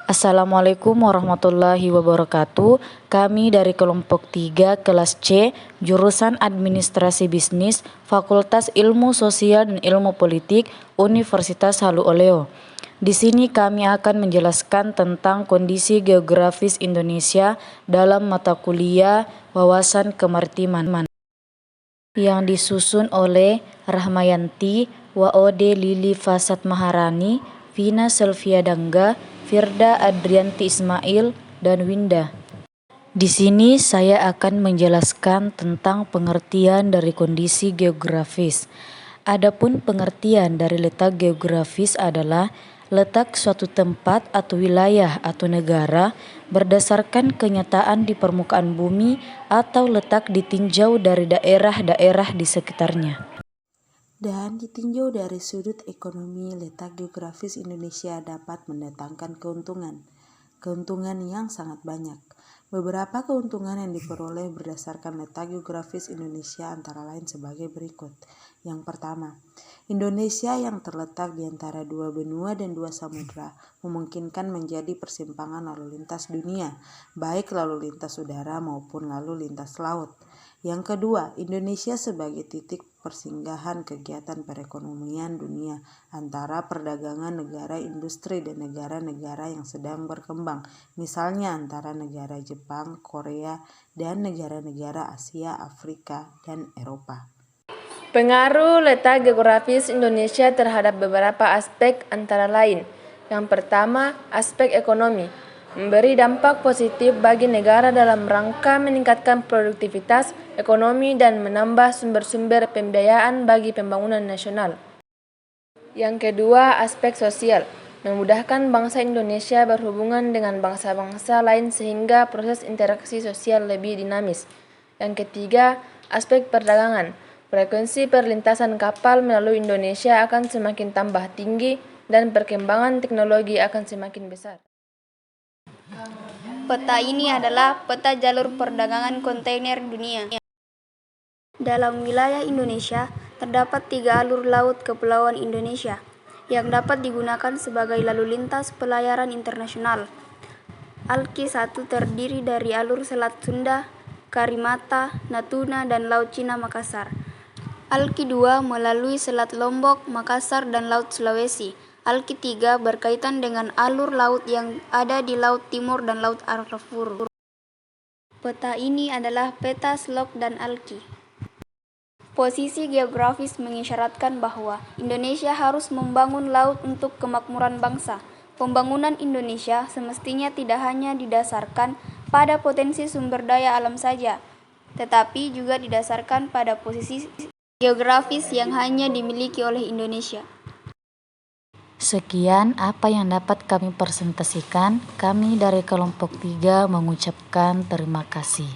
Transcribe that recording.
Assalamualaikum warahmatullahi wabarakatuh. Kami dari kelompok 3 kelas C, jurusan Administrasi Bisnis, Fakultas Ilmu Sosial dan Ilmu Politik, Universitas Halu Oleo. Di sini kami akan menjelaskan tentang kondisi geografis Indonesia dalam mata kuliah Wawasan Kemaritiman yang disusun oleh Rahmayanti, Waode Lili Fasad Maharani, Vina Selvia Dangga, Firda Adrianti Ismail, dan Winda. Di sini saya akan menjelaskan tentang pengertian dari kondisi geografis. Adapun pengertian dari letak geografis adalah letak suatu tempat atau wilayah atau negara berdasarkan kenyataan di permukaan bumi atau letak ditinjau dari daerah-daerah di sekitarnya. Dan ditinjau dari sudut ekonomi, letak geografis Indonesia dapat mendatangkan keuntungan yang sangat banyak. Beberapa keuntungan yang diperoleh berdasarkan letak geografis Indonesia antara lain sebagai berikut. Yang pertama, Indonesia yang terletak di antara dua benua dan dua samudra memungkinkan menjadi persimpangan lalu lintas dunia, baik lalu lintas udara maupun lalu lintas laut. Yang kedua, Indonesia sebagai titik persinggahan kegiatan perekonomian dunia antara perdagangan negara industri dan negara-negara yang sedang berkembang, misalnya antara negara Jepang, Korea, dan negara-negara Asia, Afrika, dan Eropa. Pengaruh letak geografis Indonesia terhadap beberapa aspek antara lain. Yang pertama, aspek ekonomi. Memberi dampak positif bagi negara dalam rangka meningkatkan produktivitas ekonomi dan menambah sumber-sumber pembiayaan bagi pembangunan nasional. Yang kedua, aspek sosial. Memudahkan bangsa Indonesia berhubungan dengan bangsa-bangsa lain sehingga proses interaksi sosial lebih dinamis. Yang ketiga, aspek perdagangan. Frekuensi perlintasan kapal melalui Indonesia akan semakin tambah tinggi dan perkembangan teknologi akan semakin besar. Peta ini adalah peta jalur perdagangan kontainer dunia. Dalam wilayah Indonesia, terdapat 3 alur laut kepulauan Indonesia yang dapat digunakan sebagai lalu lintas pelayaran internasional. ALKI 1 terdiri dari alur Selat Sunda, Karimata, Natuna, dan Laut Cina Makassar. ALKI 2 melalui Selat Lombok, Makassar, dan Laut Sulawesi. ALKI 3 berkaitan dengan alur laut yang ada di Laut Timur dan Laut Arafura. Peta ini adalah peta SLOK dan ALKI. Posisi geografis mengisyaratkan bahwa Indonesia harus membangun laut untuk kemakmuran bangsa. Pembangunan Indonesia semestinya tidak hanya didasarkan pada potensi sumber daya alam saja, tetapi juga didasarkan pada posisi geografis yang hanya dimiliki oleh Indonesia. Sekian apa yang dapat kami presentasikan. Kami dari kelompok 3 mengucapkan terima kasih.